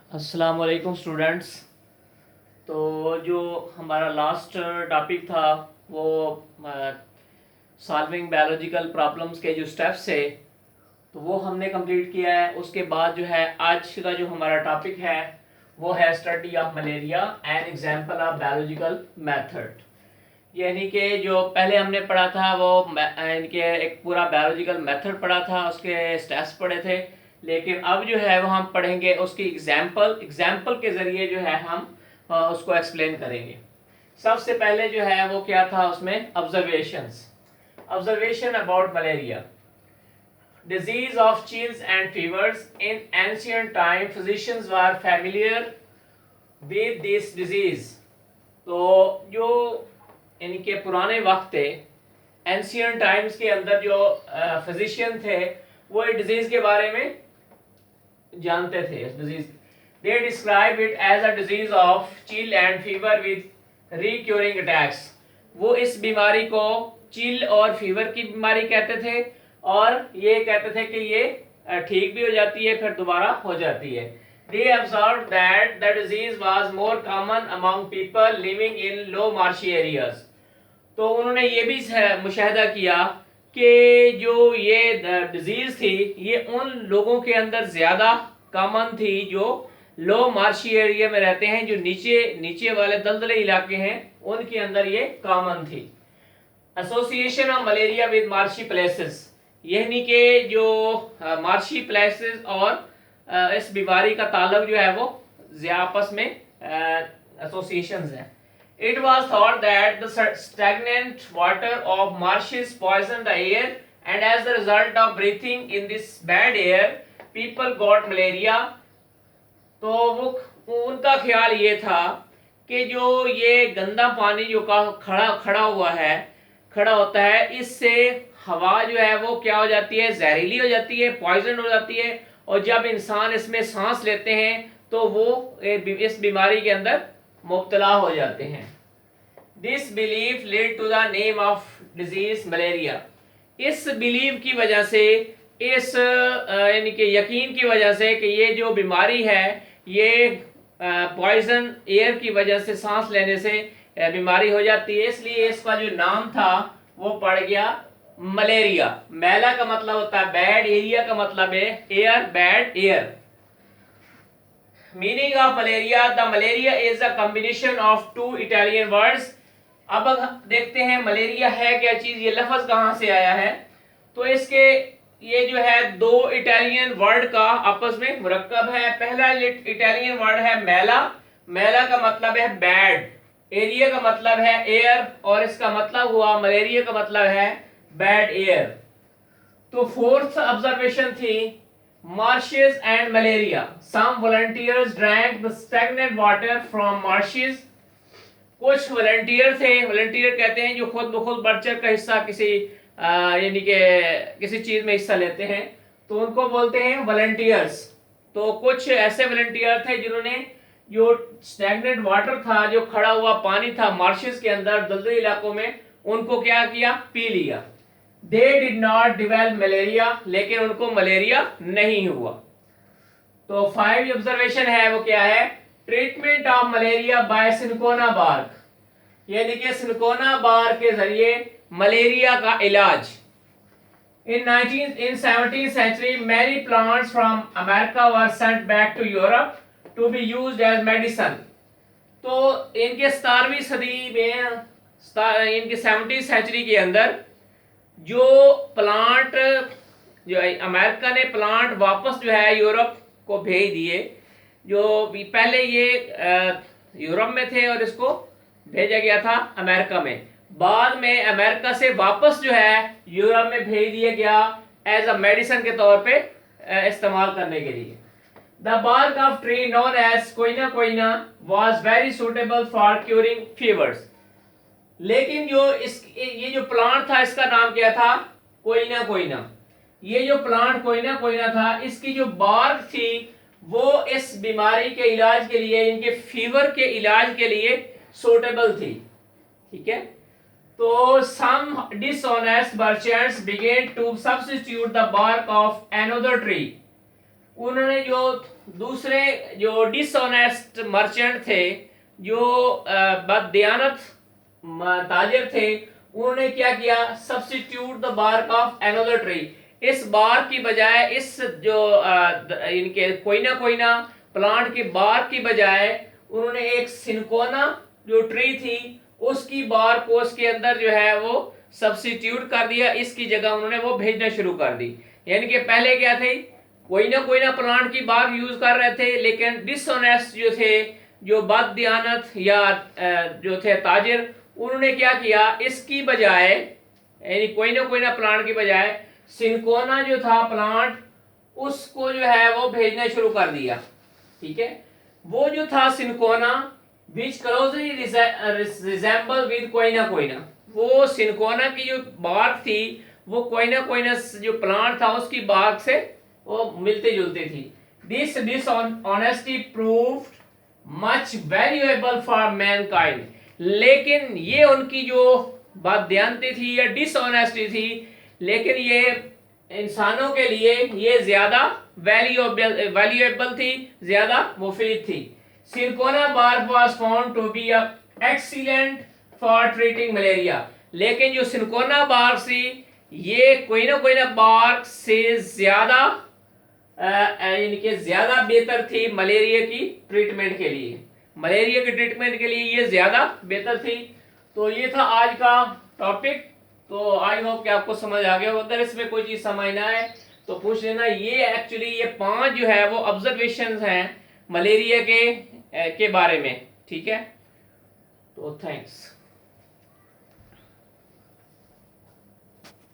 अस्सलाम वालेकुम स्टूडेंट्स। तो जो हमारा लास्ट टॉपिक था वो सॉल्विंग बायोलॉजिकल प्रॉब्लम्स के जो स्टेप्स थे तो वो हमने कंप्लीट किया है। उसके बाद जो है आज का जो हमारा टॉपिक है वो है study of malaria and example of biological method. यानी कि जो पहले हमने पढ़ा था वो इनके एक पूरा बायोलॉजिकल मेथड पढ़ा था, उसके स्टेप्स पढ़े थे। लेकिन अब जो है वो हम पढ़ेंगे उसकी एग्जाम्पल के ज़रिए जो है हम उसको एक्सप्लेन करेंगे। सबसे पहले जो है वो क्या था, उसमें observation about malaria disease of chills and fevers. In ancient time physicians were familiar with this disease. तो जो इनके पुराने वक्त थे, एंशियंट टाइम्स के अंदर जो फिजिशियन थे वो इस डिजीज के बारे में जानते थे। इस disease they describe it as a disease of chill and fever with recurring attacks. वो इस बीमारी को चिल और फीवर की बीमारी कहते थे और ये कहते थे कि ये ठीक भी हो जाती है फिर दोबारा हो जाती है। They observed that the disease was more common among people living in low marshy areas. तो उन्होंने ये भी मुशाहिदा किया कि जो ये डिजीज थी ये उन लोगों के अंदर ज़्यादा कॉमन थी जो लो मार्शी एरिया में रहते हैं, जो नीचे नीचे वाले दलदले इलाके हैं उनके अंदर ये कॉमन थी। Association of malaria with marshy places, यानी कि जो मार्शी प्लेसेस और इस बीमारी का ताल्लुक जो है वो आपस में एसोसिएशंस हैं। It was thought that the stagnant water of marshes poisoned the air, and as a result of breathing in this bad air, people got malaria. तो वो उनका ख्याल ये था कि जो ये गंदा पानी जो का खड़ा होता है, इससे हवा जो है वो क्या हो जाती है, जहरीली हो जाती है, पॉइजन हो जाती है, और जब इंसान इसमें सांस लेते हैं तो वो इस बीमारी के अंदर मुब्तला हो जाते हैं। This belief led to the name of disease malaria. इस बिलीव की वजह से, इस यानी कि यकीन की वजह से कि ये जो बीमारी है ये पॉइजन एयर की वजह से, सांस लेने से बीमारी हो जाती है, इसलिए इसका जो नाम था वो पड़ गया मलेरिया। मैला का मतलब होता है बैड, एरिया का मतलब है air, bad air. Meaning of malaria, the malaria is a combination of two Italian words. अब देखते हैं मलेरिया है क्या चीज, ये लफ्ज कहां से आया है। तो इसके ये जो है दो इटालियन वर्ड का आपस में मुरक्कब है। पहला इटालियन वर्ड है मैला। मैला का मतलब है बैड, एरिया का मतलब है एयर, और इसका मतलब हुआ मलेरिया का मतलब है बैड एयर। तो फोर्थ ऑब्जर्वेशन थी marshes and malaria. Some volunteers drank the stagnant water from marshes. कुछ वॉलंटियर थे, वॉलंटियर कहते हैं जो खुद ब खुद बढ़ चढ़ का हिस्सा किसी यानी कि किसी चीज में हिस्सा लेते हैं, तो उनको बोलते हैं वॉलंटियर्स। तो कुछ ऐसे वॉलंटियर थे जिन्होंने जो स्टैग्नेंट वाटर था, जो खड़ा हुआ पानी था मार्शेस के अंदर दलदली इलाकों में, उनको क्या किया, पी लिया। They did not develop malaria, लेकिन उनको मलेरिया नहीं हुआ। तो 5 ऑब्जर्वेशन है वो क्या है, treatment of malaria by cinchona bark, यानी कि सिनकोना बार्क के जरिए मलेरिया का इलाज। in 17th century many plants from America were sent back to Europe to be used as medicine. तो इनके 17वीं सदी में, इनके 17th सेंचुरी के अंदर जो प्लांट, जो अमेरिका ने प्लांट वापस जो है यूरोप को भेज दिए। जो पहले ये यूरोप में थे और इसको भेजा गया था अमेरिका में, बाद में अमेरिका से वापस जो है यूरोप में भेज दिया गया एज अ मेडिसिन के तौर पे इस्तेमाल करने के लिए। The bark of tree known as quina quina was very suitable for curing fevers. लेकिन जो ये जो प्लांट था इसका नाम क्या था, कोइना कोइना। ये जो प्लांट कोइना कोइना था, इसकी जो बार्क थी वो इस बीमारी के इलाज के लिए, इनके फीवर के इलाज के लिए सूटेबल थी। ठीक है, तो some dishonest merchants began to substitute the bark of another tree. उन्होंने जो दूसरे जो डिसऑनेस्ट मर्चेंट थे, जो बददियानत ताजिर थे, उन्होंने क्या किया, substitute the bark of another tree, इस बार्क की बजाय, इस जो इनके कोई ना प्लांट के बार्क की बजाय उन्होंने एक सिनकोना जो ट्री थी उसकी बार्क को उसके अंदर जो है वो सब्स्टिट्यूट कर दिया, इसकी जगह उन्होंने वो भेजना शुरू कर दी। यानी कि पहले क्या थे, कोई ना प्लांट की बार्क यूज कर रहे थे, लेकिन डिसऑनेस्ट जो थे, जो बददियानत या जो थे ताजिर, उन्होंने क्या किया, इसकी बजाय यानी कोई ना प्लांट की बजाय सिनकोना जो था प्लांट, उसको जो है वो भेजना शुरू कर दिया। ठीक है, वो जो था cinchona which closely resemble with कोई ना, वो सिनकोना की जो बार्क थी वो कोई ना जो प्लांट था उसकी बार्क से वो मिलते जुलते थी। This dishonesty proved much valuable for Mankind, लेकिन ये उनकी जो बददियानती थी या डिसऑनेस्टी थी, लेकिन ये इंसानों के लिए ये ज्यादा वैल्यूएबल थी, ज्यादा मुफीद थी। Cinchona bark was found to be excellent for treating malaria, लेकिन जो सिरकोना बार्क थी ये कोई ना बार्क से ज्यादा इनके ज्यादा बेहतर थी मलेरिया की ट्रीटमेंट के लिए, मलेरिया के ट्रीटमेंट के लिए ये ज्यादा बेहतर थी। तो ये था आज का टॉपिक। तो आई होप कि आपको समझ आ गया। अगर इसमें कोई चीज समझ ना आए तो पूछ लेना। ये एक्चुअली ये 5 जो है वो ऑब्जर्वेशंस हैं मलेरिया के बारे में। ठीक है, तो थैंक्स।